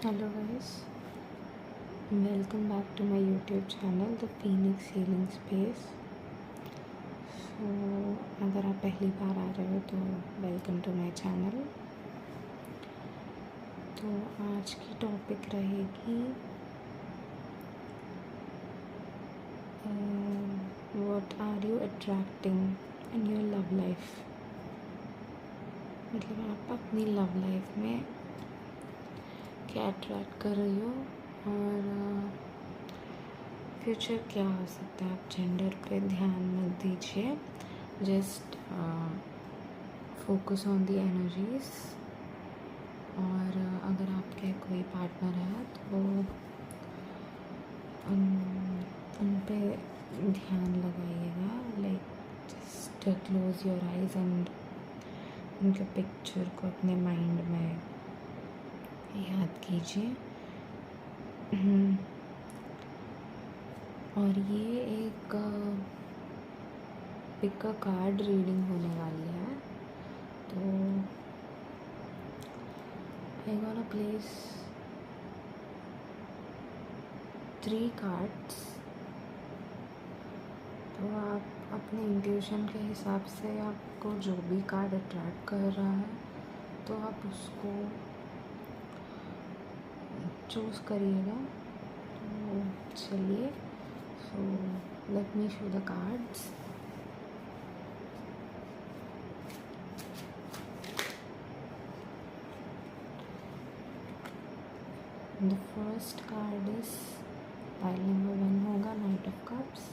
Hello guys, welcome back to my YouTube channel The Phoenix Healing Space. So अगर आप पहली बार आ रहे हो तो वेलकम टू माय चैनल। तो आज की टॉपिक रहेगी what are you attracting in your love life. मतलब आप अपनी लव लाइफ में क्या अट्रैक्ट कर रही हो और फ्यूचर क्या हो सकता है। आप जेंडर पे ध्यान मत दीजिए, just focus on the energies. और अगर आपके कोई पार्टनर है तो उन पे ध्यान लगाइएगा, like just close your eyes and उनके पिक्चर को अपने माइंड में याद कीजिए। और ये एक पिक का कार्ड रीडिंग होने वाली है। तो आई गोना प्लेस 3 कार्ड्स। तो आप अपने इंट्यूशन के हिसाब से आपको जो भी कार्ड अट्रैक्ट कर रहा है तो आप उसको चूज़ करिएगा। तो चलिए, so let me show the cards. The first card is pile number 1 होगा, night of cups.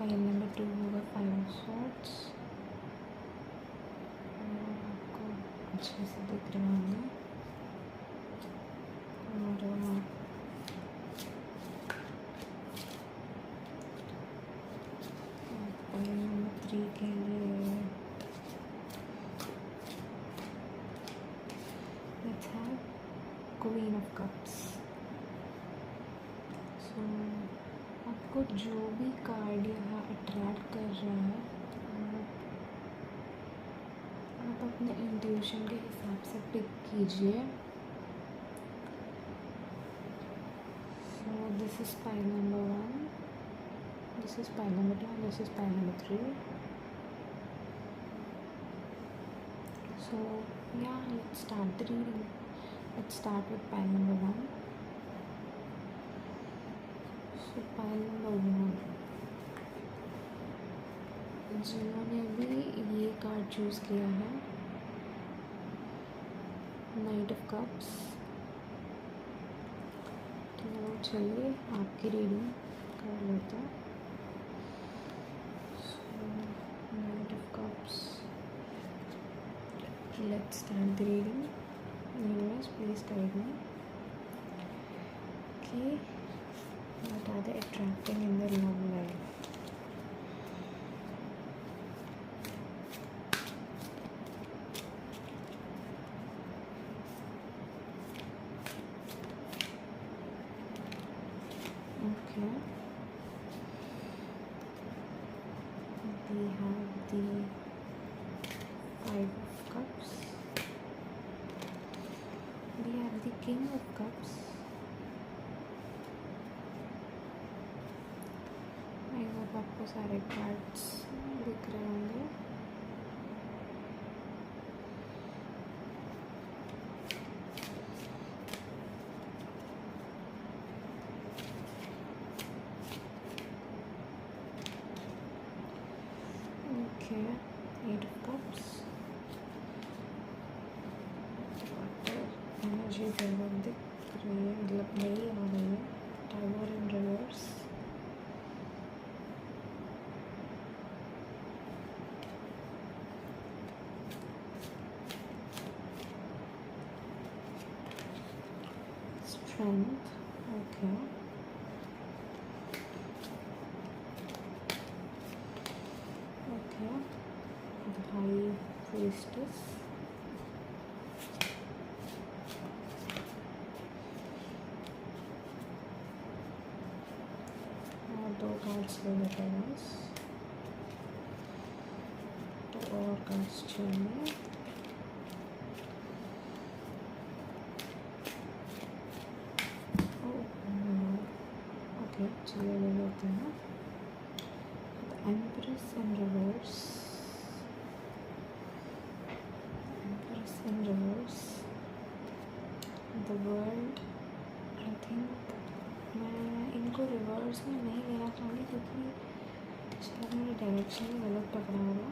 Pile number 2 होगा, 5 ऑफ सॉर्ड्स। आपको अच्छे से दिख रहे होंगे। और पाइल नंबर 3 के लिए let's have queen of cups. So आपको जो भी कार्ड यहाँ अट्रैक्ट कर रहा है आप अपने इंट्यूशन के हिसाब से पिक कीजिए। So this is pile number 1, this is pile number 2, this is pile number 3। सो या let's start the reading. Let's start with pile number 1। So pile number 1, जिन्होंने भी ये कार्ड चूज़ किया है, नाइट ऑफ कप्स। तो चलिए आपकी रीडिंग कर लेते हैं। Knight of cups, let's start the reading. Universe please guide me कि what are they attracting in the love life. Okay, we have the 5 of cups, we have the king of cups। I hope आपको सारे cards दिख रहे होंगे। Okay, 8 of cups, energy ज़रूर दिख रही है, मतलब नहीं आ रही है। Tower in reverse, strength. Okay, okay, the high priestess, cards ले लेते हैं गाइस। तो और कार्ड्स चाहिए। ओके चलिए ले लेते हैं। Empress in reverse, empress in reverse, the world. I think मैं इनको रिवर्स में नहीं लेना चाहूँगी क्योंकि शायद मेरे डायरेक्शन में गलत पकड़ा होगा।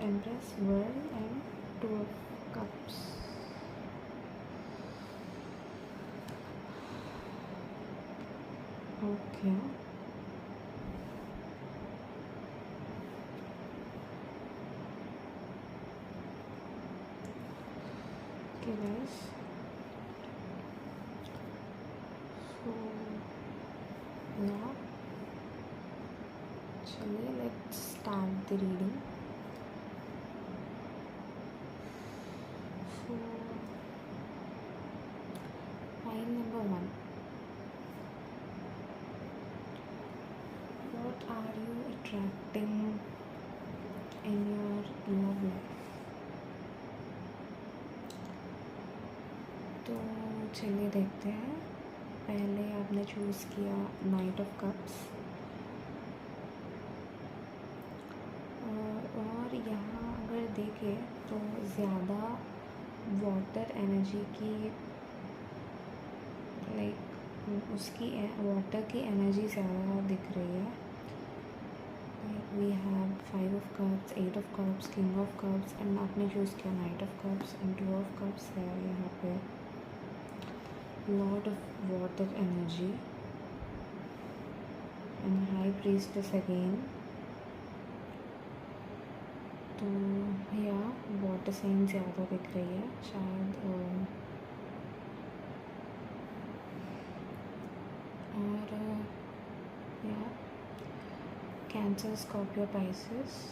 Empress, world and two of cups. Okay okay guys, so yeah, चलिए let's start the reading. So line number 1, what are you attracting in your love life? तो चलिए देखते हैं। पहले आपने चूज़ किया नाइट ऑफ कप्स, और यहाँ अगर देखें तो ज़्यादा वाटर एनर्जी की, लाइक उसकी वाटर की एनर्जी ज़्यादा दिख रही है। We have 5 of cups, 8 of cups, king of cups, and आपने चूज़ किया knight of cups and 2 of cups है यहाँ पे। Lot of water energy and high priestess again. तो या वाटर साइन ज़्यादा दिख रही है शायद, और या कैंसर, स्कॉर्पियो, पाइसेस।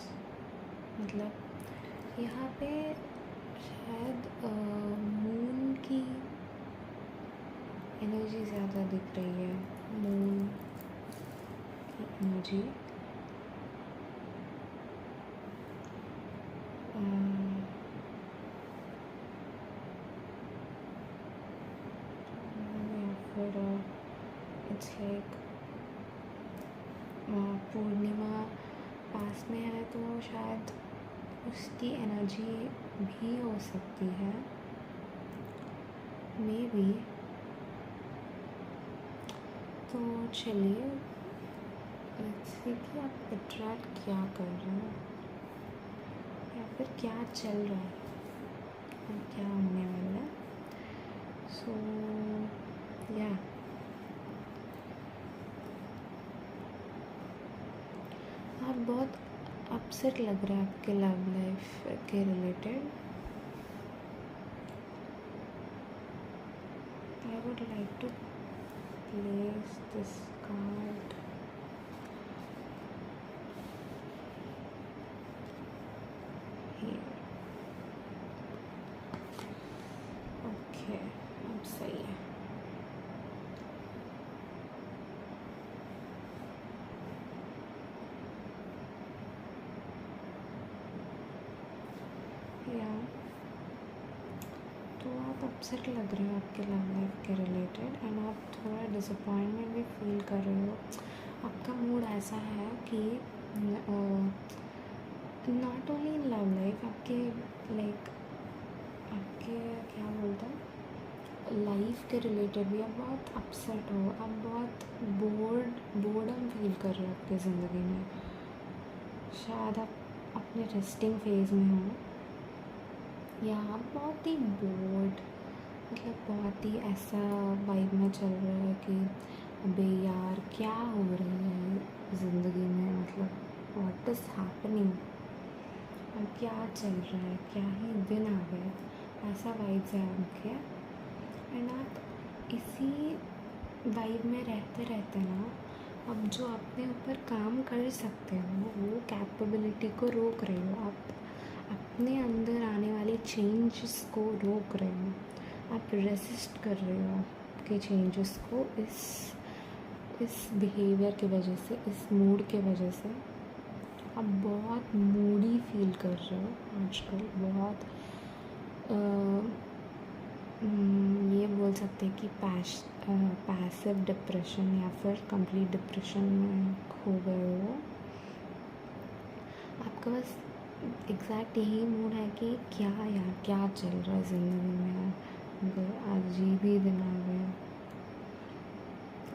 मतलब यहाँ पे शायद मून की एनर्जी ज़्यादा दिख रही है, मून की एनर्जी। फिर इट्स लाइक पूर्णिमा पास में है तो शायद उसकी एनर्जी भी हो सकती है, मे बी। तो चलिए देखिए कि आप अट्रैक्ट क्या कर रहे हो या फिर क्या चल रहा है और क्या होने वाला है। सो या आप बहुत अपसेट लग रहा है आपके लव लाइफ के related. I would like to place this card here. Okay अब सही है। या तो आप अपसेट लग रहे हो आपके लव लाइफ के रिलेटेड, एंड आप थोड़ा डिसअपॉइंटमेंट भी फील कर रहे हो। आपका मूड ऐसा है कि not only in love life, आपके लाइक आपके क्या बोलते हैं लाइफ के रिलेटेड भी आप बहुत अपसेट हो, आप बहुत बोर्डम फील कर रहे हो आपकी ज़िंदगी में। शायद आप अपने रेस्टिंग फेज़ में हो या आप बहुत ही बोर्ड, मतलब बहुत ही ऐसा वाइब में चल रहा है कि अबे यार क्या हो रही है ज़िंदगी में, मतलब व्हाट इज़ हैपनिंग, और क्या चल रहा है, क्या ही दिन आ गए, ऐसा वाइब्स है आपके। एंड आप इसी वाइब में रहते रहते ना, अब जो अपने ऊपर काम कर सकते हो वो कैपेबिलिटी को रोक रहे हो, आप अपने अंदर आने वाले चेंजेस को रोक रहे हो। आप रेसिस्ट कर रहे हो आपके चेंजेस को इस बिहेवियर की वजह से, इस मूड के वजह से। आप बहुत मूडी फील कर रहे हो आजकल, बहुत ये बोल सकते हैं कि पैसिव डिप्रेशन या फिर कंप्लीट डिप्रेशन में खो गए हो। आपका बस एग्जैक्ट यही मूड है कि क्या यार, क्या चल रहा है ज़िंदगी में, अजीब ही दिन आ गए।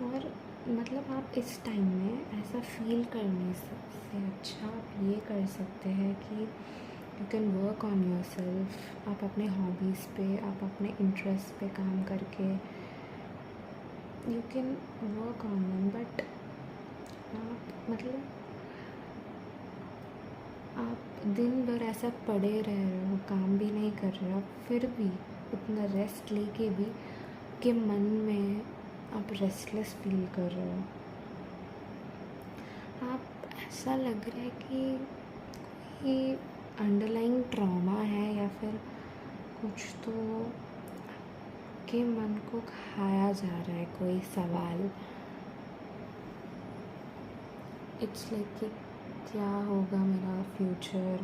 और मतलब आप इस टाइम में ऐसा फील करने से अच्छा आप ये कर सकते हैं कि you can work on your self. आप अपने हॉबीज़ पे, आप अपने इंटरेस्ट पे काम करके you can work on them. But आप मतलब आप दिन भर ऐसा पड़े रह रहे हो, काम भी नहीं कर रहे हो, फिर भी उतना रेस्ट लेके भी के मन में आप रेस्टलेस फील कर रहे हो। आप ऐसा लग रहा है कि कोई अंडरलाइंग ट्रॉमा है या फिर कुछ तो के मन को खाया जा रहा है, कोई सवाल। इट्स लाइक कि क्या होगा मेरा फ्यूचर,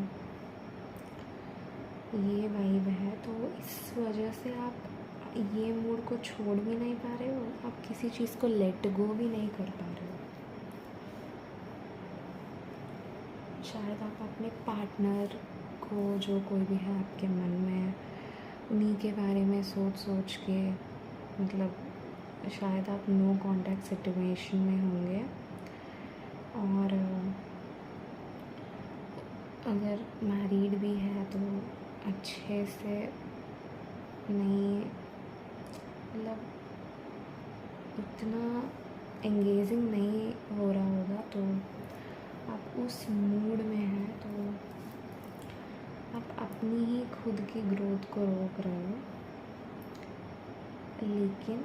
ये वाइब है। तो इस वजह से आप ये मूड को छोड़ भी नहीं पा रहे हो, आप किसी चीज़ को लेट गो भी नहीं कर पा रहे हो। शायद आप अपने पार्टनर को, जो कोई भी है आपके मन में, उन्हीं के बारे में सोच के मतलब शायद आप नो कांटेक्ट सिचुएशन में होंगे। और अगर मैरिड भी है तो अच्छे से नहीं, मतलब उतना एंगेजिंग नहीं हो रहा होगा। तो आप उस मूड में हैं तो आप अपनी ही खुद की ग्रोथ को रोक रहे हो। लेकिन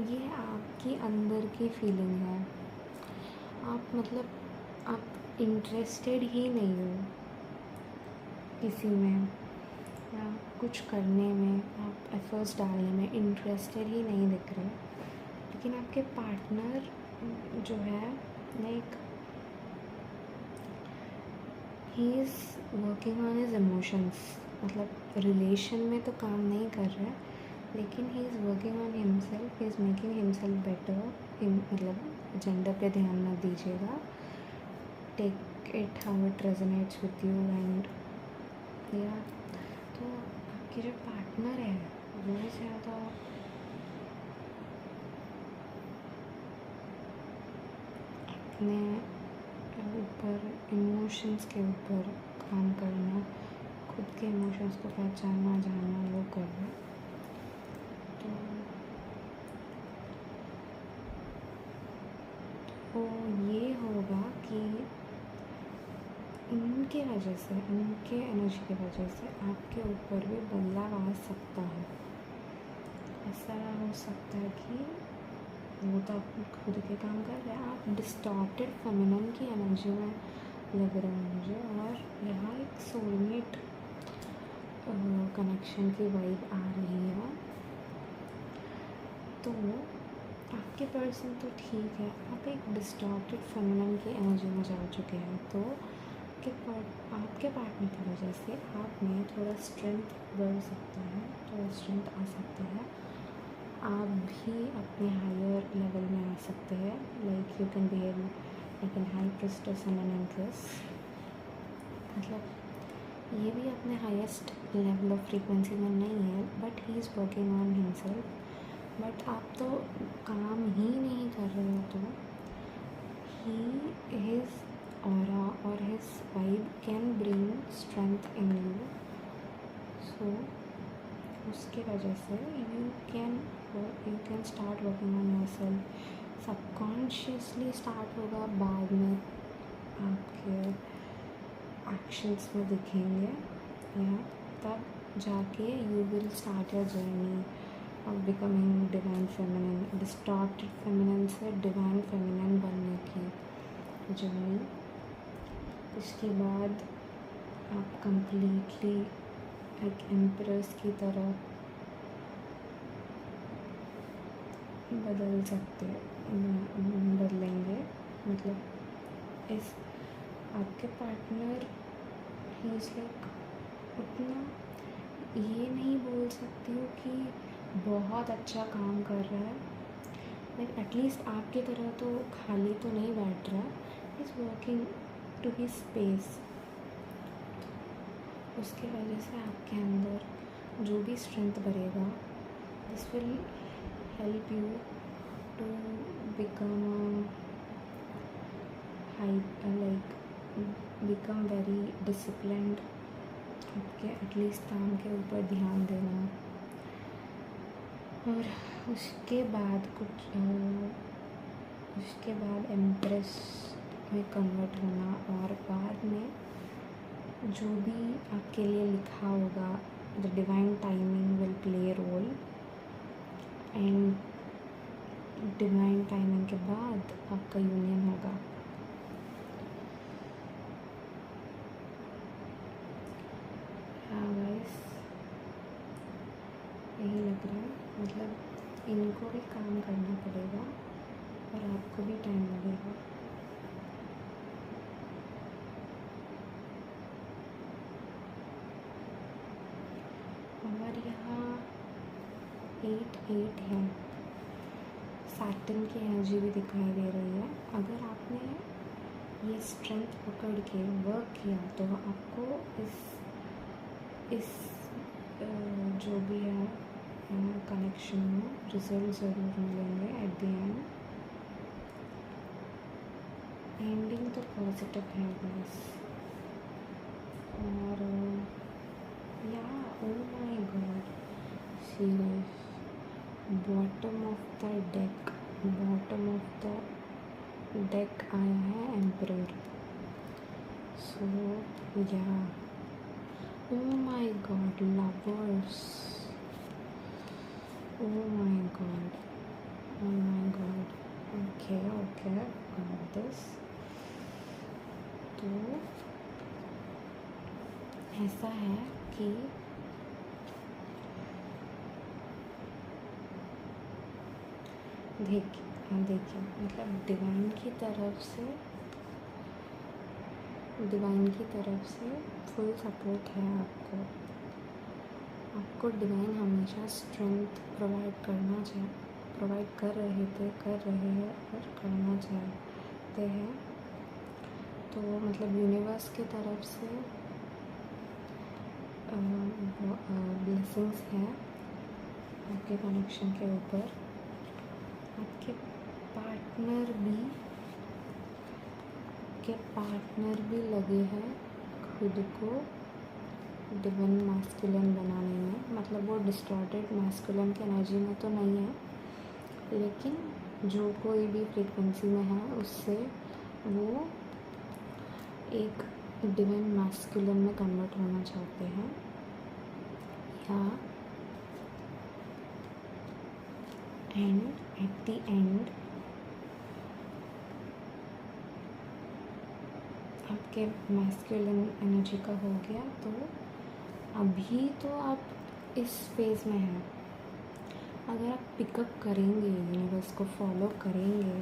ये आपकी अंदर की फीलिंग है। आप मतलब आप इंटरेस्टेड ही नहीं हो किसी में या कुछ करने में, आप एफर्ट्स डालने में इंटरेस्टेड ही नहीं दिख रहे। लेकिन आपके पार्टनर जो है, like he is working on his emotions. मतलब रिलेशन में तो काम नहीं कर रहा है, लेकिन he is working on himself, he is making himself better. मतलब जेंडर पे ध्यान मत दीजिएगा, take it how it resonates with you. And या तो आपके जो पार्टनर है वो ज़्यादा अपने ऊपर, इमोशंस के ऊपर काम करना, खुद के इमोशंस को पहचानना, जानना वो कर रहे हैं। तो ये होगा कि उनके वजह से, उनके एनर्जी की वजह से आपके ऊपर भी बदलाव आ सकता है। ऐसा हो सकता है कि वो तो आप खुद के काम कर रहे हैं, आप डिस्टॉर्टेड फेमिनिन की एनर्जी में लग रहे हैं मुझे। और यहाँ एक सोलमेट कनेक्शन की वाइब आ रही है। तो आपके पर्सन तो ठीक है, आप एक डिस्टॉर्टेड फेमिनिन की एनर्जी में जा चुके हैं। तो आपके पार्टनर की वजह से आप में थोड़ा स्ट्रेंथ बढ़ सकता है, थोड़ा स्ट्रेंथ आ सकता है। आप भी अपने हायर लेवल में आ सकते हैं। Like you can behave like an high priestess and an empress. मतलब ये भी अपने हाईएस्ट लेवल ऑफ फ्रीक्वेंसी में नहीं है, but he is working on himself. But आप तो काम ही नहीं कर रहे हो, तो हिज ऑरा और his vibe can bring strength in you. So उसके वजह से you can start working on yourself. Subconsciously start होगा, बाद में आपके एक्शंस में दिखेंगे, या तब जाके you will start your journey of becoming divine feminine, distorted feminine से डिवाइन फेमिनिन बनने की जर्नी। इसके बाद आप कंप्लीटली एक एम्प्रेस की तरह बदल सकते बदलेंगे। मतलब इस आपके पार्टनर ही इज़ लाइक उतना ये नहीं बोल सकती हूँ कि बहुत अच्छा काम कर रहा है, लाइक एटलीस्ट आपकी तरह तो खाली तो नहीं बैठ रहा, is working to his space. उसके वजह से आपके अंदर जो भी स्ट्रेंथ बढ़ेगा, this will help you to become become very disciplined. आपके एटलीस्ट काम के ऊपर ध्यान देना, और उसके बाद एम्प्रेस में कन्वर्ट होना, और बाद में जो भी आपके लिए लिखा होगा, the divine timing will play role, and divine timing के बाद आपका यूनियन होगा। हाँ गाइस, यही लग रहा है। मतलब इनको भी काम करना पड़ेगा और आपको भी टाइम लगेगा। और यहाँ 8 है, सैटर्न की एनर्जी भी दिखाई दे रही है। अगर आपने ये स्ट्रेंथ पकड़ के वर्क किया तो आपको इस जो भी है कनेक्शन में रिजल्ट ज़रूर मिलेंगे एट द एंड। एंडिंग तो पॉजिटिव है बस। और या oh my God, serious, bottom of the deck आया है एम्परर। सो या oh my God, lovers, oh my god, okay got this. तो ऐसा है कि देखिए मतलब डिवाइन की तरफ से फुल सपोर्ट है आपको। डिवाइन हमेशा स्ट्रेंथ प्रोवाइड कर रहे हैं और करना चाहते हैं। तो मतलब यूनिवर्स की तरफ से ब्लेसिंग्स हैं आपके कनेक्शन के ऊपर। आपके पार्टनर भी लगे हैं खुद को डिवाइन मैस्कुलिन बनाने में। मतलब वो डिस्टॉर्टेड मैस्कुलिन की एनर्जी में तो नहीं है, लेकिन जो कोई भी फ्रीक्वेंसी में है उससे वो एक डिवाइन मैस्कुलिन में कन्वर्ट होना चाहते हैं। या एंड एट द एंड आपके मैस्कुलिन एनर्जी का हो गया। तो अभी तो आप इस फेज़ में हैं। अगर आप पिकअप करेंगे, यूनिवर्स को फॉलो करेंगे,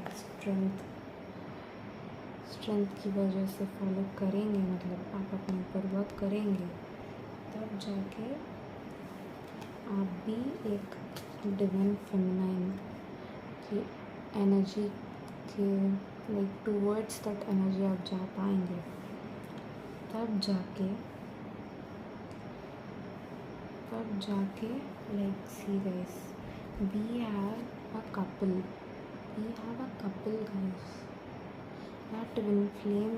स्ट्रेंथ की वजह से फॉलो करेंगे, मतलब आप अपने ऊपर वर्क करेंगे, तब जाके आप भी एक डिवाइन फेमिनाइन की एनर्जी के लाइक टूवर्ड्स दैट एनर्जी आप जा पाएंगे। तब जाके like see guys, we have a couple guys. Twin flame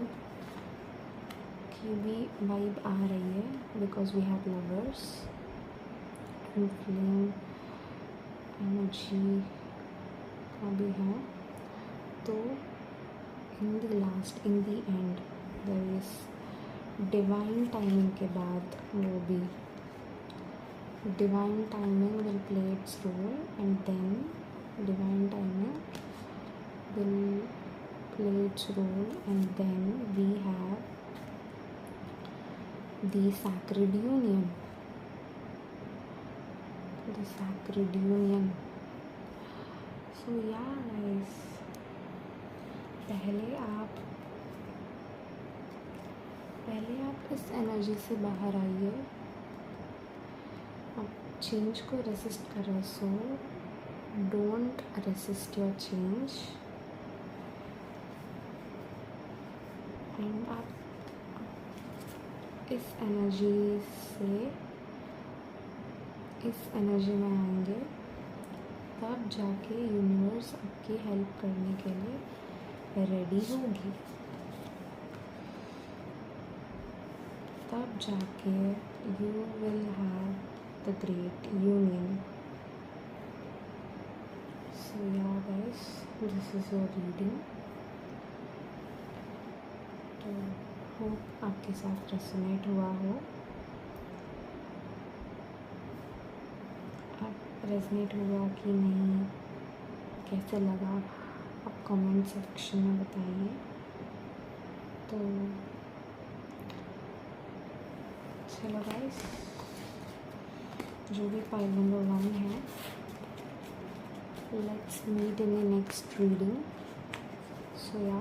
की भी वाइब आ रही है because we have lovers. Twin flame energy का भी है। तो in the end there is divine timing के बाद वो भी divine timing will play its role, and then divine timing will play its role, and then we have the sacred union. So yeah guys, पहले आप इस energy से बाहर आइए। आप चेंज को रेसिस्ट कर रहे, so don't resist your change. And आप इस एनर्जी में आएंगे, तब जाके यूनिवर्स आपकी हेल्प करने के लिए रेडी होगी। तब जाके you will have the great union. So yeah guys, this is your reading. तो होप आपके साथ रेसोनेट हुआ हो। रेजनेट हुआ कि नहीं, कैसे लगा, आप कमेंट सेक्शन में बताइए। तो चलो गाइस, जो भी फाइल नंबर 1 है, let's meet in the next reading. So yeah,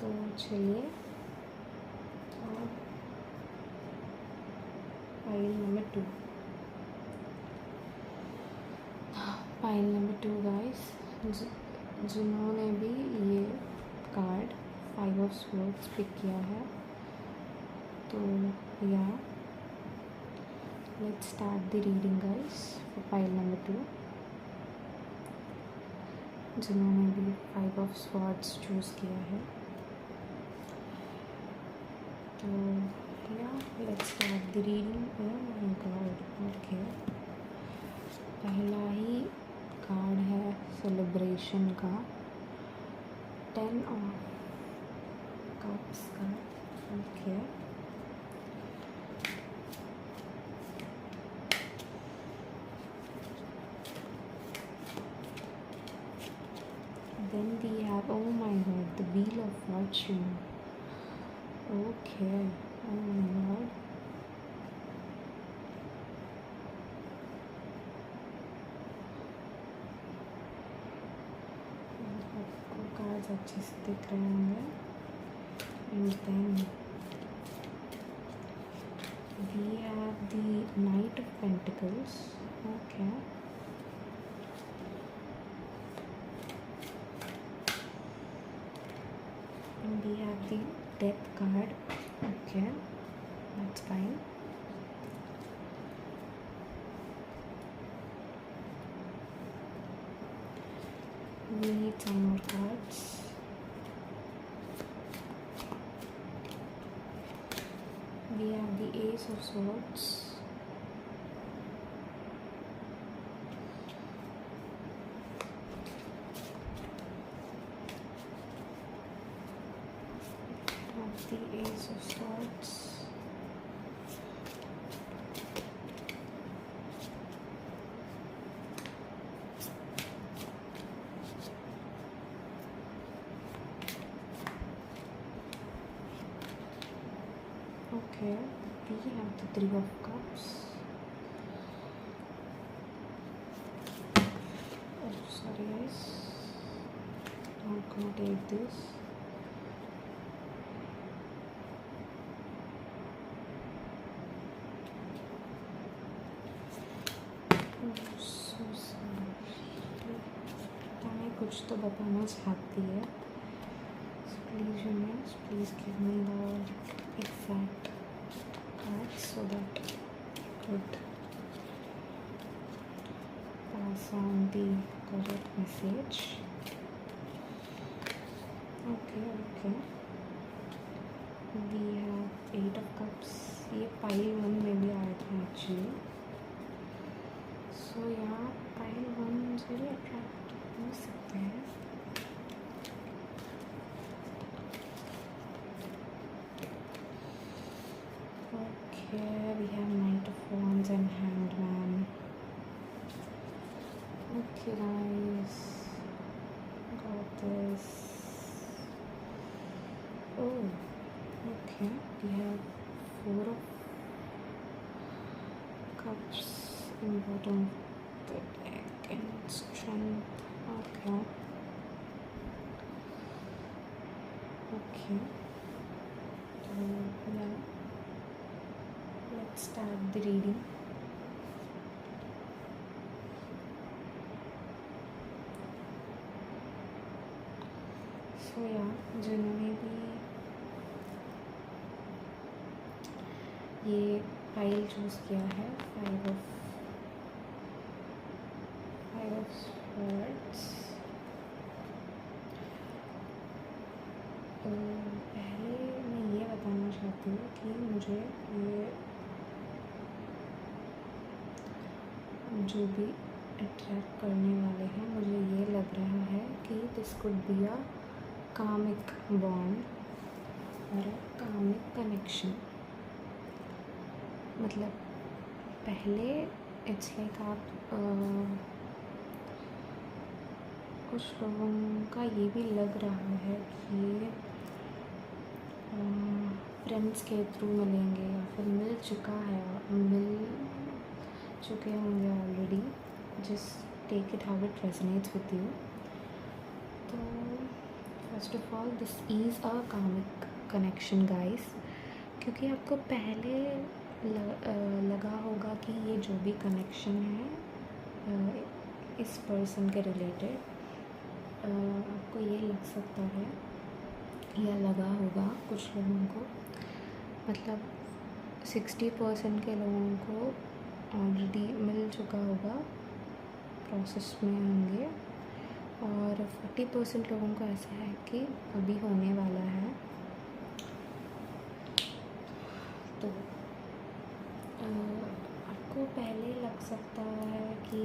तो चलिए file number 2 file number 2 guys, जिन्होंने भी ये कार्ड 5 ऑफ स्वॉर्ड्स पिक किया है, तो या let's start the reading guys for file number 2। जिन्होंने भी 5 ऑफ स्वॉर्ड्स चूज़ किया है, तो या let's start the reading. Oh my god, okay. पहला ही कार्ड है सेलिब्रेशन का, 10 ऑफ कप्स का। Okay, then we have, oh my god, the wheel of fortune. Okay, oh my god, cards अच्छे से दिख रहे होंगे। And then we have the knight of pentacles. Okay, and we have the death card. Okay, that's fine. We need some more cards. We have the Ace of Swords. Have the Ace of Swords. Okay, we have the 3 of Cups. Oh, sorry guys, I'm gonna take this. Oh, so sorry. मैं कुछ तो बताना चाहती है, so please humans, please give me the exact cards so that I could pass on the correct message. Okay, okay. We have 8 of Cups. ये pile 1 में भी आया था actually. So यहाँ pile 1 से भी attract हो सकते हैं। Okay, we have Knight of Wands and Hanged Man. Okay guys, got this. Oh, okay, we have 4 of Cups in bottom of the deck and Strength. हैं। तो या let's start the reading. So या जिन्होंने भी ये file choose किया है, five of swords, तो पहले मैं ये बताना चाहती हूँ कि मुझे ये जो भी अट्रैक्ट करने वाले हैं, मुझे ये लग रहा है कि this could be a comic bond और अ कामिक कनेक्शन। मतलब पहले इट्स लाइक आप कुछ लोगों का ये भी लग रहा है कि फ्रेंड्स के थ्रू मिलेंगे या फिर मिल चुके होंगे already. Just take it how it resonates with you. तो first of all this is a karmic connection guys, क्योंकि आपको पहले लगा होगा कि ये जो भी कनेक्शन है इस पर्सन के रिलेटेड, आपको ये लग सकता है या लगा होगा कुछ लोगों को। मतलब 60% के लोगों को ऑलरेडी मिल चुका होगा, प्रोसेस में होंगे, और 40% लोगों को ऐसा है कि अभी होने वाला है। तो आपको पहले लग सकता है कि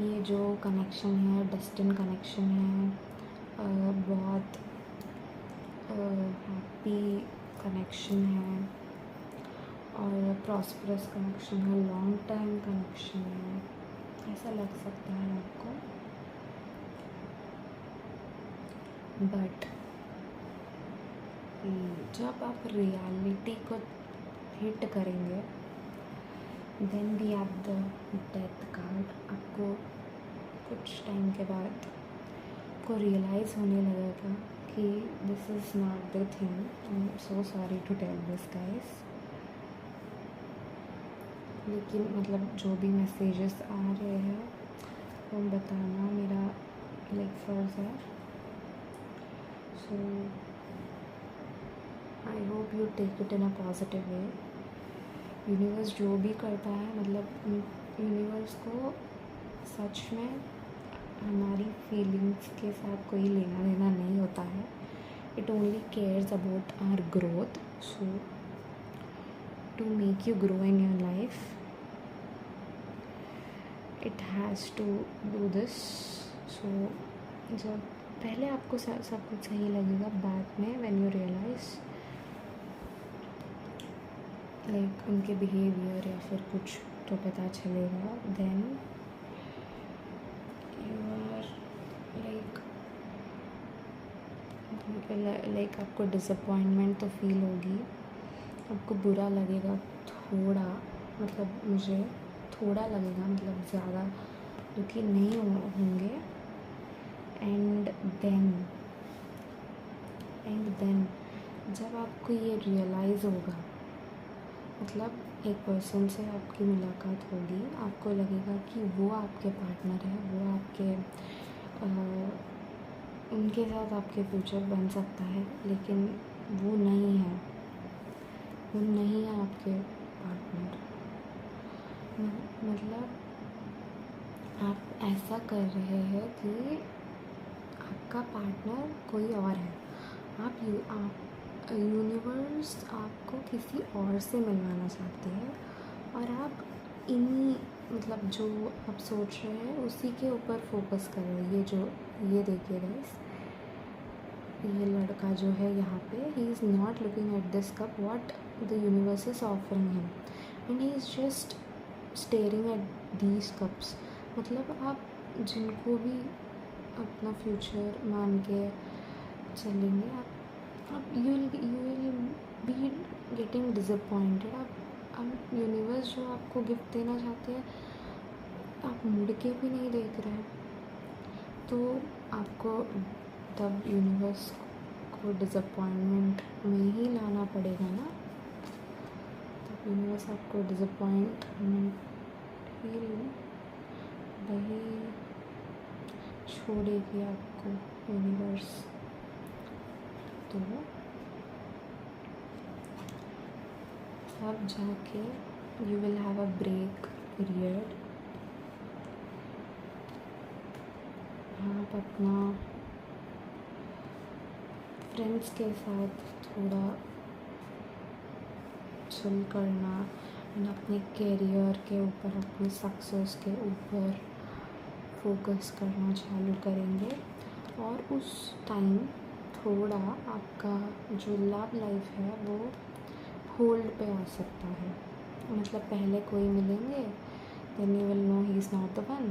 ये जो कनेक्शन है डेस्टिन कनेक्शन है, बहुत हैप्पी कनेक्शन है और प्रॉस्परस कनेक्शन है, लॉन्ग टाइम कनेक्शन है, ऐसा लग सकता है आपको। बट जब आप रियलिटी को हिट करेंगे, then we have the death card. आपको कुछ टाइम के बाद को रियलाइज़ होने लगेगा कि this is not the thing. I am so sorry to tell this guys, लेकिन मतलब जो भी मैसेजेस आ रहे हैं वो बताना मेरा लाइक फ़र्ज़ है। So I hope you take it in a positive way. Universe जो भी करता है, मतलब यूनिवर्स को सच में हमारी फीलिंग्स के साथ कोई लेना देना नहीं होता है। It only cares about our growth. So to make you grow in your life, it has to do this. So जब पहले आपको सब कुछ सही लगेगा, बाद में व्हेन यू रियलाइज़ लाइक उनके बिहेवियर या फिर कुछ तो पता चलेगा, देन यू आर लाइक आपको डिसअपॉइंटमेंट तो फील होगी, आपको बुरा लगेगा थोड़ा, मतलब मुझे थोड़ा लगेगा, मतलब ज़्यादा दुखी नहीं होंगे। एंड देन जब आपको ये रियलाइज़ होगा, मतलब एक पर्सन से आपकी मुलाकात होगी, आपको लगेगा कि वो आपके पार्टनर है, वो आपके उनके साथ आपके फ्यूचर बन सकता है, लेकिन वो नहीं है आपके पार्टनर। मतलब आप ऐसा कर रहे हैं कि आपका पार्टनर कोई और है। आप यूनिवर्स आपको किसी और से मिलवाना चाहते हैं, और आप इन्हीं मतलब जो आप सोच रहे हैं उसी के ऊपर फोकस कर रहे हैं। ये देखिए गाइस, ये लड़का जो है यहाँ पे, ही is not looking at this cup what the universe is offering him, and he is just staring at these cups. मतलब आप जिनको भी अपना फ्यूचर मान के चलेंगे, आप you will be getting disappointed. आप यूनिवर्स जो आपको गिफ्ट देना चाहते हैं, आप मुड़ के भी नहीं देख रहे हैं, तो आपको तब यूनिवर्स आपको डिसअपॉइंटमेंट में ही लाना पड़ेगा ना, तो यूनिवर्स आपको डिसअपॉइंटमेंट ही वही छोड़ेगी आपको यूनिवर्स। तो अब जाके you will have a break period. आप अपना फ्रेंड्स के साथ थोड़ा चिल करना एंड अपने करियर के ऊपर, अपने सक्सेस के ऊपर फोकस करना चालू करेंगे। और उस टाइम थोड़ा आपका जो लव लाइफ है वो होल्ड पे आ सकता है। मतलब पहले कोई मिलेंगे, then you will know he is not the one,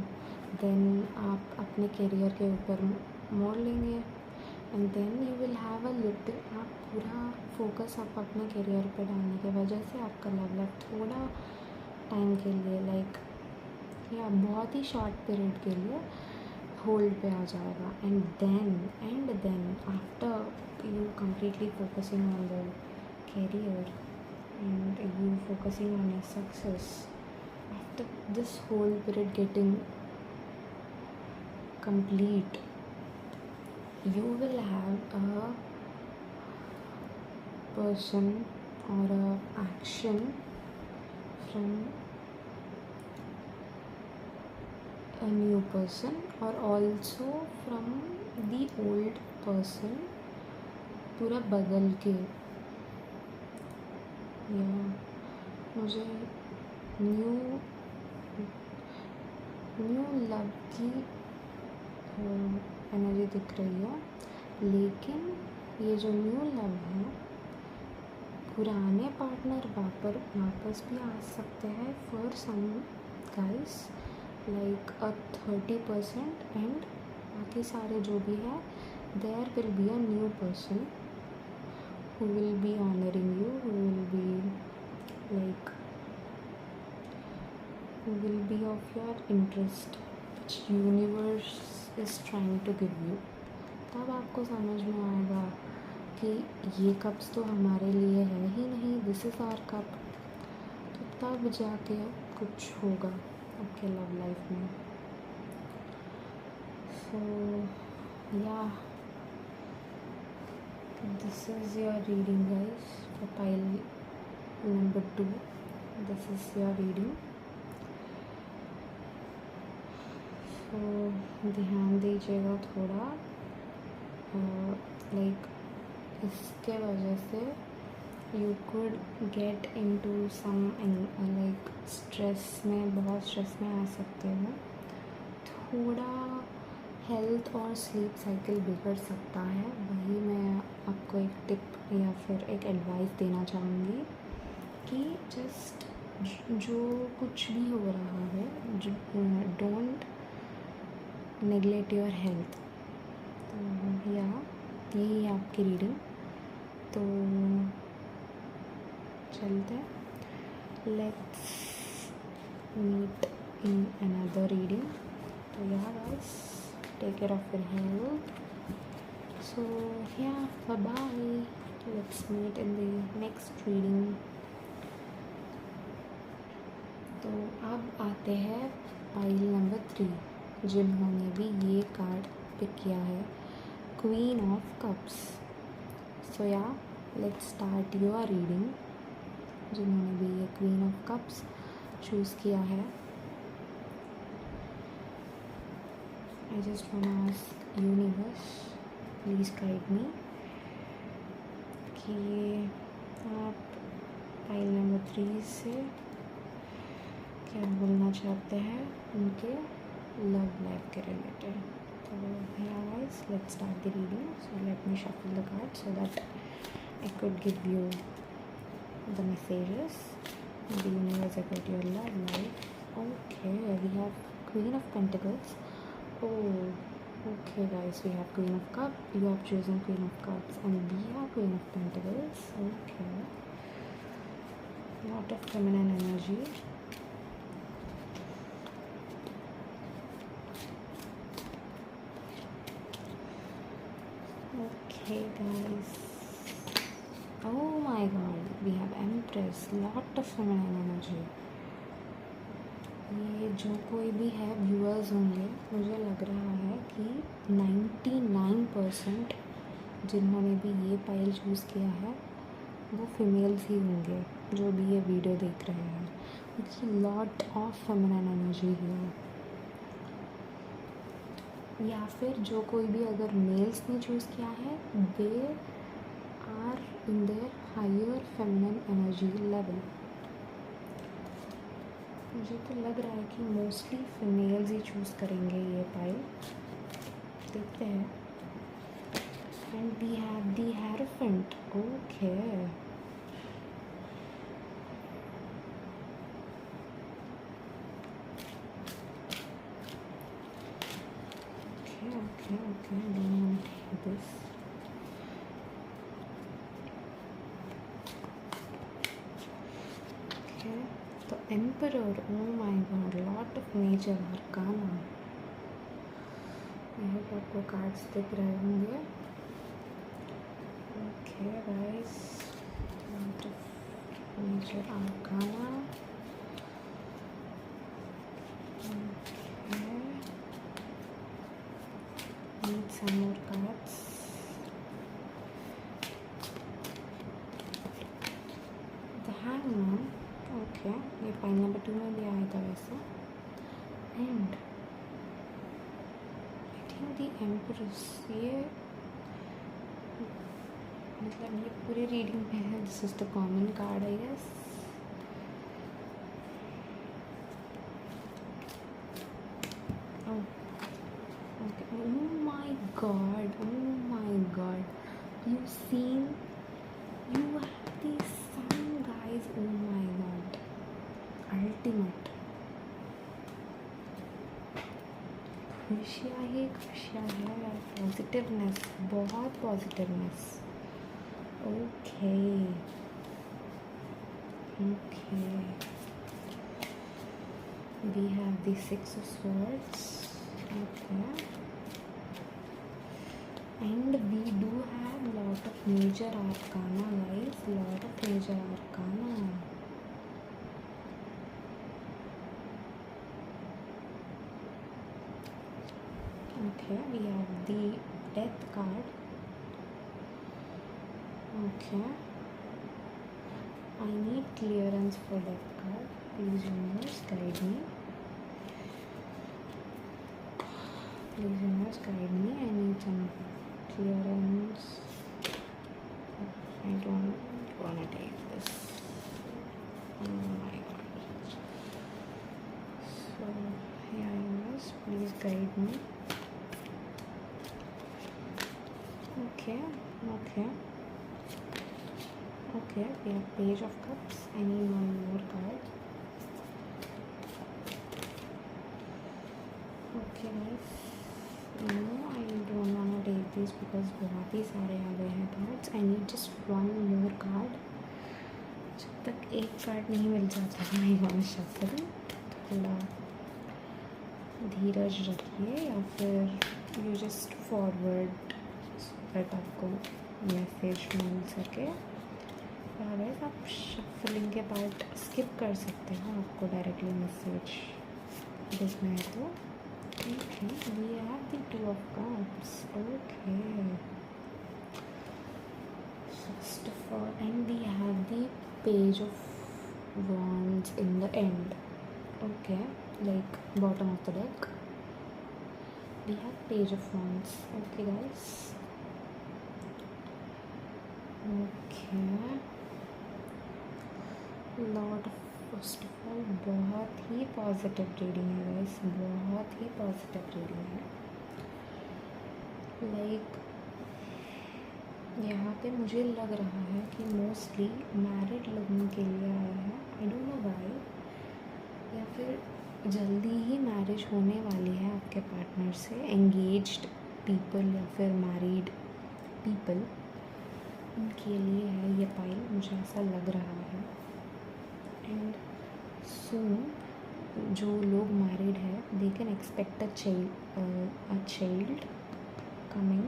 देन आप अपने करियर के ऊपर मोड़ लेंगे and then you will have a little, आप पूरा फोकस आप अपने करियर पे डालने की वजह से आपका लव लाइफ थोड़ा टाइम के लिए या बहुत ही शॉर्ट पीरियड के लिए होल्ड पे आ जाएगा। And then after you completely focusing on the career and you focusing on your success, after this whole period getting complete, you will have a person or a action from a new person or also from the old person, पूरा बदल के। या मुझे new love की energy दिख रही है, लेकिन ये जो न्यू लव है, पुराने पार्टनर वापस भी आ सकते हैं for some guys, like a 30%, and बाकी सारे जो भी है, there will be a new person who will be honoring you, who will be of your interest, which universe is trying to give you। तब आपको समझ में आएगा कि ये कप्स तो हमारे लिए है ही नहीं, दिस इज़ आवर कप। तो तब जाके कुछ होगा आपके लव लाइफ में। सो या this is your reading guys for pile number 2. This is your reading, so ध्यान दीजिएगा थोड़ा, लाइक इसके वजह से you could get into some like stress में, बहुत स्ट्रेस में आ सकते हो। थोड़ा हेल्थ और स्लीप साइकिल बिगड़ सकता है। वही मैं आपको एक टिप या फिर एक एडवाइस देना चाहूँगी कि जस्ट जो कुछ भी हो रहा है, डोंट नेगलेक्ट योर हेल्थ। तो या यही है आपकी रीडिंग। तो चलते, let's meet in another reading. तो या guys, take care of your health. So yeah, bye bye, let's meet in the next reading. तो अब आते हैं पाइल नंबर 3, जिन्होंने भी ये कार्ड पिक किया है, क्वीन ऑफ कप्स। सो या लेट्स स्टार्ट योर रीडिंग। जिन्होंने भी ये क्वीन ऑफ कप्स चूज़ किया है, I just want to ask universe, please guide me कि आप पाइल नंबर 3 से क्या बोलना चाहते हैं उनके लव लाइफ के रिलेटेड। तो yeah guys, let's start the reading. So let me shuffle the cards so that I could give you the messages. The universe about your love life. Okay, we have Queen of Pentacles. Oh, okay guys, we have Queen of Cups. You have chosen Queen of Cups and we have Queen of Pentacles. Okay, lot of feminine energy. Okay, Hey guys. Oh my god, we have Empress, lot of feminine energy. ये जो कोई भी है viewers होंगे, मुझे लग रहा है कि 99% जिन्होंने भी ये पाइल चूज़ किया है वो फीमेल्स ही होंगे जो भी ये वीडियो देख रहे हैं, क्योंकि लॉट ऑफ फेमिनिन एनर्जी है। या फिर जो कोई भी अगर मेल्स ने चूज़ किया है, they are in their higher feminine energy level. मुझे तो लग रहा है कि मोस्टली फीमेल्स ही चूज़ करेंगे ये पाइल, देखते हैं। And we have the hierophant. Okay, okay, I don't want to hear this. Okay, तो Emperor, oh my god, lot of major arcana. I hope आपको कार्ड्स दिख रहे होंगे। Okay guys, lot of major arcana. Okay, need some more cards. The Hangman. Okay, ये pile number 2 में भी आया था वैसे। And I think the empress, ये मतलब ये पूरी रीडिंग में है। This is the common card I guess. Okay, oh my god, you seen, you have the sun guys, oh my god, ultimate. खुशियाँ ही खुशियाँ है, पॉजिटिवनेस, बहुत positiveness. Okay okay, we have the 6 of swords. Okay, and we do have lot of major arcana guys, lot of major arcana. Okay, we have the death card. Okay, I need clearance for death card. Please universe guide me. Please universe guide me. I need some clearance. I don't want to take this. Oh my god. So yeah, universe, please guide me. Okay, okay, okay, we have Page of Cups. I need one more card. Okay guys, no, I don't want to take these because बहुत ही सारे आ गए हैं cards. I need just one more card. जब तक एक card नहीं मिल जाता I want to shuffle. थोड़ा धीरज रखिए या फिर you just forward बट आपको मैसेज मिल सके। गाइस, आप शफलिंग के पार्ट स्किप कर सकते हो, आपको डायरेक्टली मैसेज देखना है तो। Okay, we have the 2 of cups. Okay, first of all, and we have the page of wands in the end. Okay, like bottom of the deck we have page of wands. Okay guys, okay, lord first of all बहुत ही positive reading है guys, बहुत ही positive reading है। Like यहाँ पे मुझे लग रहा है कि मोस्टली मैरिड लोगों के लिए आया है। आई डोंट नो व्हाई, या फिर जल्दी ही मैरिज होने वाली है आपके पार्टनर से, एंगेज्ड पीपल या फिर मैरिड पीपल, उनके लिए है ये पाइल, मुझे ऐसा लग रहा है। एंड सून जो लोग मैरिड है, दे can expect a child coming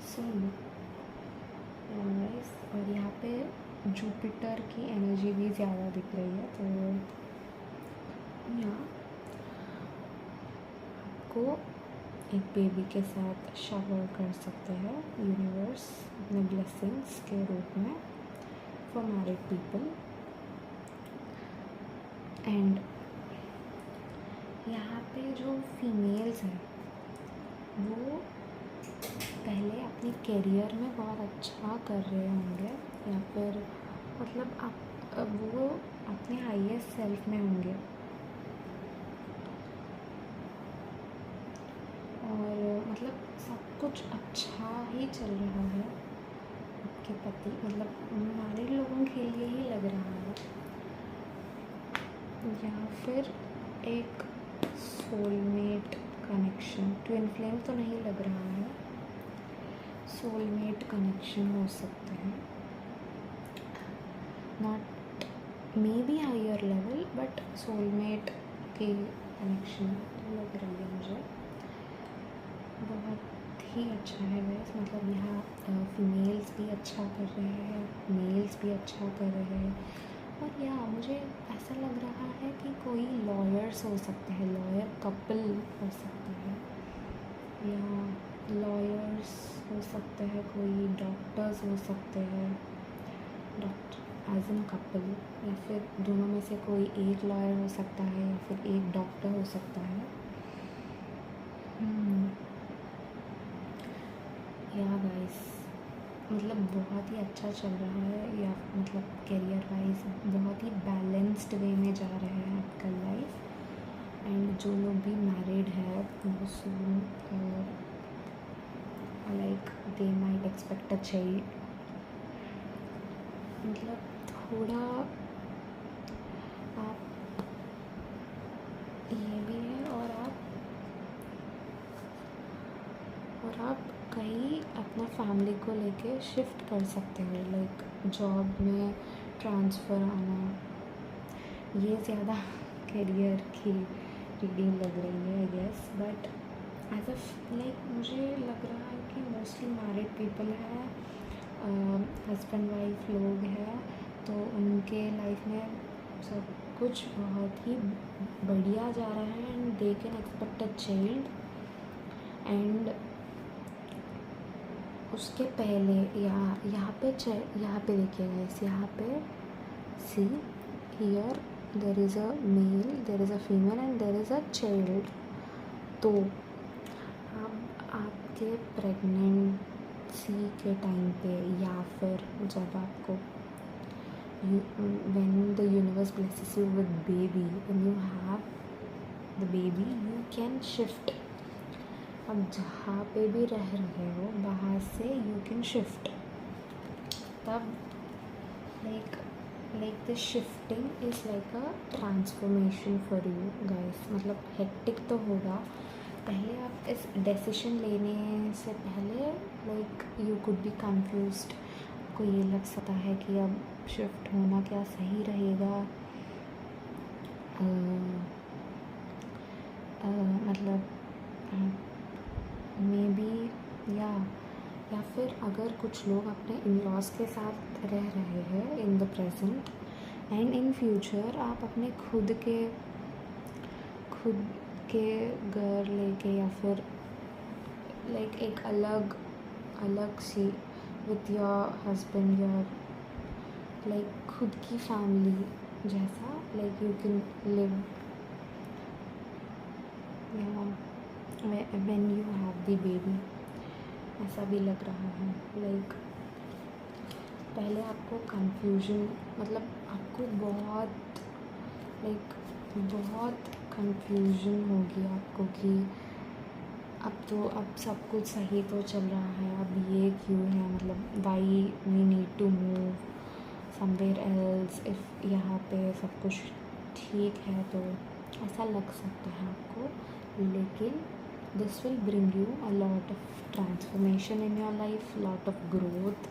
soon guys, और यहाँ पे जुपिटर की एनर्जी भी ज़्यादा दिख रही है, तो यहाँ आपको एक बेबी के साथ शावर कर सकते हैं यूनिवर्स अपने ब्लेसिंग्स के रूप में फॉर मैरिड पीपल। एंड यहाँ पे जो फीमेल्स हैं वो पहले अपने करियर में बहुत अच्छा कर रहे होंगे, या फिर मतलब आप वो अपने हाईएस्ट सेल्फ में होंगे, और मतलब सब कुछ अच्छा ही चल रहा है आपके पति, मतलब मैरिड लोगों के लिए ही लग रहा है, या फिर एक सोलमेट कनेक्शन। ट्विन फ्लेम तो नहीं लग रहा है, सोलमेट कनेक्शन हो सकते हैं, not maybe higher level but soulmate की कनेक्शन लग रही है मुझे। बहुत ही अच्छा है वैसे, मतलब यहाँ फीमेल्स भी अच्छा कर रहे हैं, मेल्स भी अच्छा कर रहे हैं, और यहाँ मुझे ऐसा लग रहा है कि कोई लॉयर्स हो सकते हैं, लॉयर कपल हो सकते हैं, या लॉयर्स हो सकते हैं, कोई डॉक्टर्स हो सकते हैं, डॉक्टर एज एन कपल, या फिर दोनों में से कोई एक लॉयर हो सकता है या फिर एक डॉक्टर हो सकता है। या गाइस, मतलब बहुत ही अच्छा चल रहा है, या मतलब करियर वाइज बहुत ही बैलेंस्ड वे में जा रहे हैं आपका लाइफ। एंड जो लोग भी मैरिड है वो सून like they might expect a child, मतलब थोड़ा आप ये भी है, और आप कहीं अपना फैमिली को लेके शिफ्ट कर सकते हो, लाइक जॉब में ट्रांसफ़र आना, ये ज़्यादा करियर की रीडिंग लग रही है I guess, but as a like मुझे लग रहा है कि मोस्टली मैरिड पीपल है, हस्बैंड वाइफ लोग हैं, तो उनके लाइफ में सब कुछ बहुत ही बढ़िया जा रहा है, and they can expect a child. And उसके पहले यहाँ पे देखिए गाइस, यहाँ पे see here there is a male, there is a female and there is a child. तो अब आपके प्रेगनेंसी के टाइम पे, या फिर जब आपको when the universe blesses you with baby, when you have the baby you can shift। अब जहाँ पे भी रह रहे हो बाहर से यू कैन शिफ्ट, तब like the shifting is like a transformation for you guys. मतलब हेक्टिक तो होगा, पहले आप इस डिसीजन लेने से पहले like you could be confused, आपको ये लग सकता है कि अब शिफ्ट होना क्या सही रहेगा, मतलब मे बी, या फिर अगर कुछ लोग अपने इन-लॉज के साथ रह रहे हैं in the present, and in future आप अपने खुद के घर लेके, या फिर लाइक एक अलग सी with your husband, your like खुद की फैमिली जैसा, like you can live when you have the baby, ऐसा भी लग रहा है। लाइक पहले आपको कंफ्यूजन, मतलब आपको बहुत कंफ्यूजन होगी आपको कि अब सब कुछ सही तो चल रहा है, अब ये क्यों है, मतलब why we need to move somewhere else, if यहाँ पे सब कुछ ठीक है, तो ऐसा लग सकता है आपको। लेकिन this will bring you a lot of transformation in your life, lot of growth,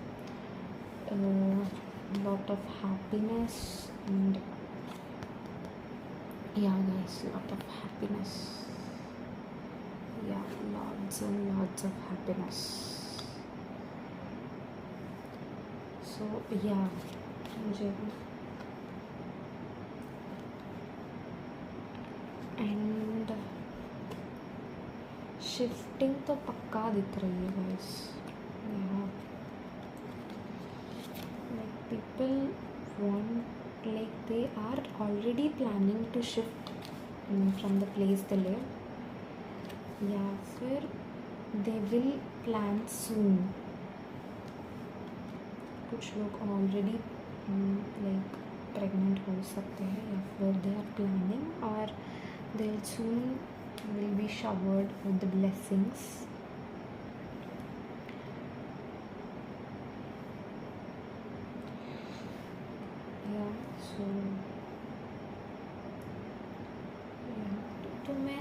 lot of happiness, and yeah guys, lot of happiness, yeah, lots and lots of happiness। So या मुझे एंड शिफ्टिंग तो पक्का दिख रही है guys. Like people want, like they are already planning to shift from the place they live, या फिर they will plan सून. कुछ लोग ऑलरेडी लाइक प्रेग्नेंट हो सकते हैं, या फिर दे आर प्लानिंग, और they will soon will be showered with the blessings. Yeah, so तो मैं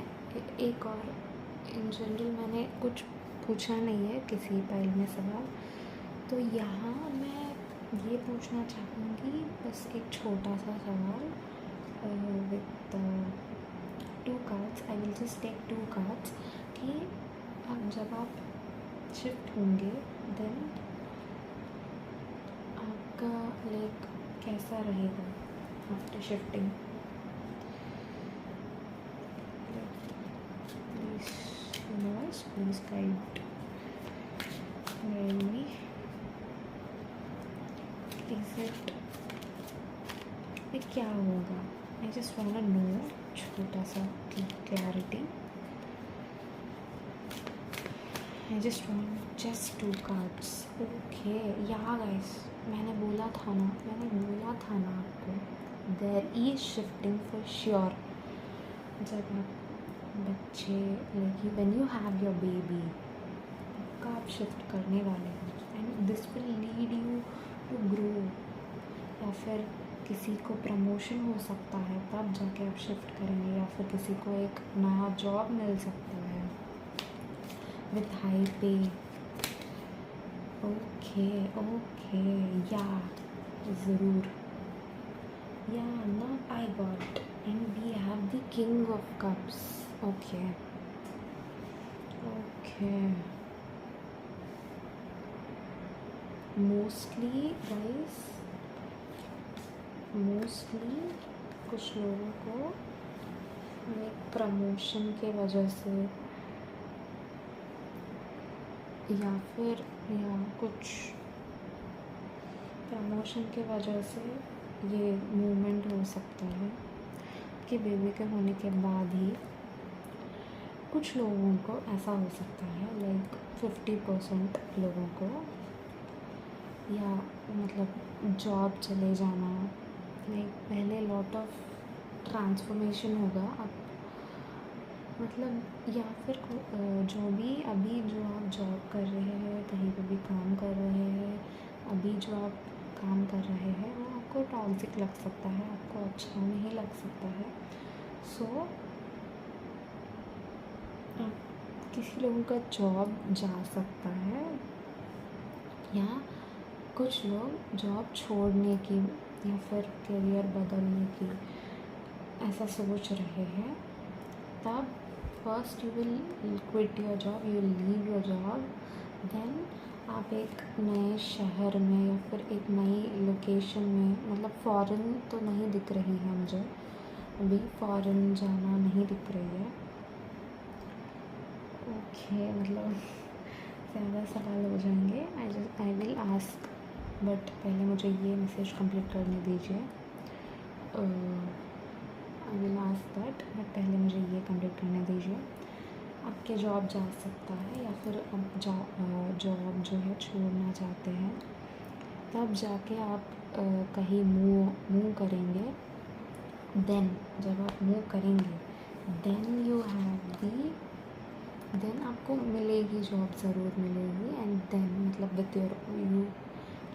एक और इन जनरल मैंने कुछ पूछा नहीं है किसी पहल में सवाल, तो यहाँ मैं ये पूछना चाहूँगी बस एक छोटा सा सवाल with 2 cards. I will just take 2 cards कि अब जब आप शिफ्ट होंगे देन आपका लाइक कैसा रहेगा after shifting. Please guide me. Is it like क्या होगा? I just wanna know छोटा सा clarity. I just want just 2 cards. Okay, yeah guys, मैंने बोला था ना आपको, there is shifting for sure. जब आप बच्चे like when you have your baby पक्का आप शिफ्ट करने वाले हैं, and this will lead you to grow, या फिर किसी को प्रमोशन हो सकता है तब जाके आप शिफ्ट करेंगे, या फिर किसी को एक नया जॉब मिल सकता है विथ हाई पे. ओके या ज़रूर, या not I got, and we have the king of cups. Okay. Mostly guys, कुछ लोगों को एक प्रमोशन के वजह से, या फिर कुछ प्रमोशन के वजह से ये मूवमेंट हो सकता है कि बेबी के होने के बाद ही कुछ लोगों को ऐसा हो सकता है, लाइक 50% लोगों को, या मतलब जॉब चले जाना, लाइक पहले लॉट ऑफ ट्रांसफॉर्मेशन होगा अब, मतलब, या फिर जो भी अभी जो आप जॉब कर रहे हैं, कहीं पे भी काम कर रहे हैं, अभी जो आप काम कर रहे हैं वो आपको टॉक्सिक लग सकता है, आपको अच्छा नहीं लग सकता है. सो किसी लोगों का जॉब जा सकता है, या कुछ लोग जॉब छोड़ने की या फिर करियर बदलने की ऐसा सोच रहे हैं. तब first you will quit your job, you will leave your job, then आप एक नए शहर में या फिर एक नई लोकेशन में, मतलब फ़ॉरेन तो नहीं दिख रही है मुझे अभी, फ़ॉरेन जाना नहीं दिख रही है. ओके, मतलब ज़्यादा सवाल हो जाएंगे. आई विल आस्क, बट पहले मुझे ये मैसेज कंप्लीट करने दीजिए. I will ask that, but पहले मुझे ये कंप्लीट करने दीजिए. आपके जॉब जा सकता है, या फिर आप जॉब जो है छोड़ना चाहते हैं, तब जाके आप कहीं मूव करेंगे. देन जब आप मूव करेंगे देन यू हैव देन आपको मिलेगी जॉब, ज़रूर मिलेगी. एंड देन मतलब with your you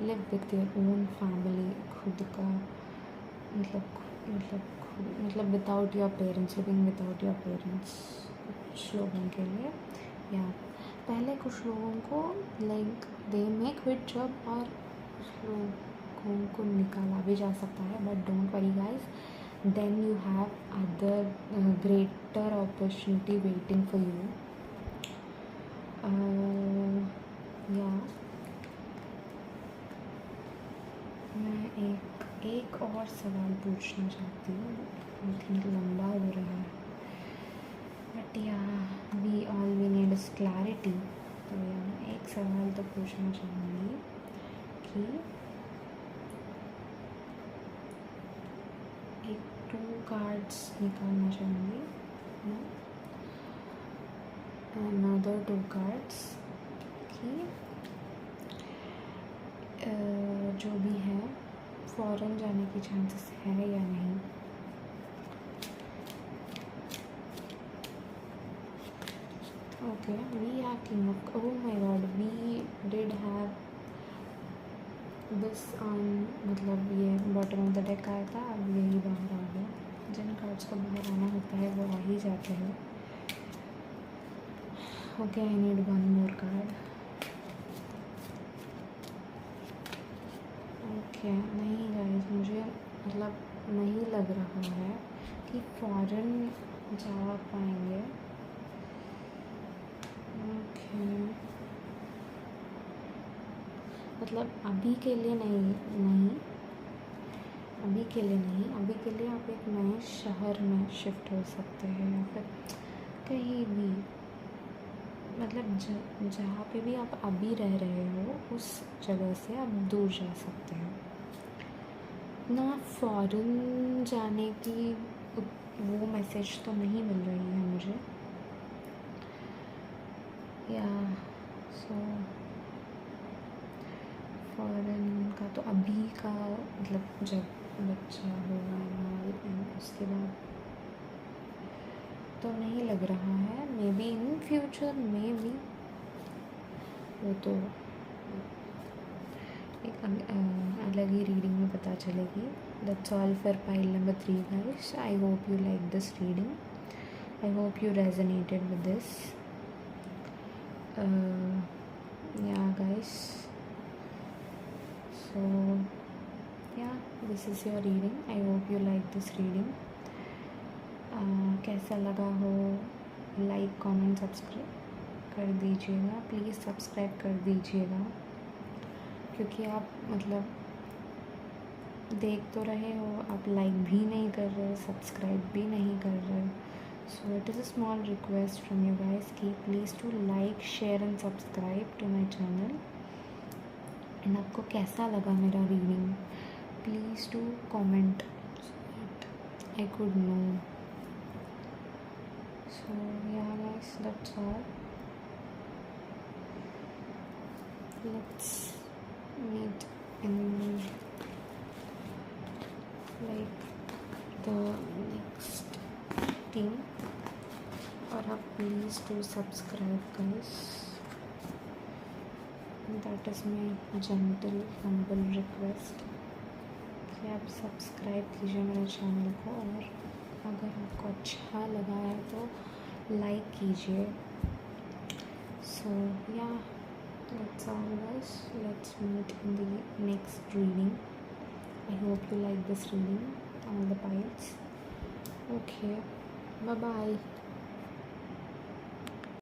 live with your own family, खुद का मतलब without your parents, living without your parents कुछ लोगों के लिए. या पहले कुछ लोगों को like they may quit job, और कुछ लोगों को निकाला भी जा सकता है. But don't worry guys, then you have other greater opportunity waiting for you. या एक और सवाल पूछना चाहती हूँ, आई थिंक लंबा हो रहा है, बट या we all we need is clarity. तो या एक सवाल तो पूछना चाहूँगी कि एक 2 कार्ड्स निकालना चाहूँगी, another 2 कार्ड्स कि जो भी है फॉरेन जाने की चांसेस है या नहीं। Okay, we have king of, oh my god, we did have this on, मतलब ये बॉटम ऑफ द डेक आया था, अब यही बाहर आ गया। जिन कार्ड्स को बाहर आना होता है वो आ ही जाते हैं। Okay, I need 1 more card. Okay, नहीं गाइस, मुझे मतलब नहीं लग रहा है कि फॉरेन जा पाएंगे। ओके, मतलब अभी के लिए नहीं, अभी के लिए नहीं, अभी के लिए आप एक नए शहर में शिफ्ट हो सकते हैं या फिर कहीं भी, मतलब जहाँ पे भी आप अभी रह रहे हो उस जगह से आप दूर जा सकते हो ना। फॉरेन जाने की वो मैसेज तो नहीं मिल रही है मुझे, या सो फॉरेन का तो अभी का, मतलब जब बच्चा होगा उसके बाद तो नहीं लग रहा है। May be in future may be, वो तो एक अलग ही रीडिंग में पता चलेगी। That's all for pile number 3 guys. I hope you like this reading, I hope you resonated with this. Yeah guys, so yeah, this is your reading. I hope you like this reading. कैसा लगा हो like comment subscribe कर दीजिएगा, please subscribe कर दीजिएगा, क्योंकि आप मतलब देख तो रहे हो, आप लाइक भी नहीं कर रहे, सब्सक्राइब भी नहीं कर रहे। So it is a small request from you guys कि please to like, share and subscribe to my channel. And आपको कैसा लगा मेरा reading? Please to comment so that I could know. So yeah guys, that's all. Let's meet in like the next thing. और आप please to subscribe guys, that is my gentle humble request कि आप subscribe कीजिए मेरे channel को, और अगर आपको अच्छा लगा है तो लाइक कीजिए। सो या that's all guys, let's meet in the next reading. I hope you like this reading on the piles. Okay, bye bye.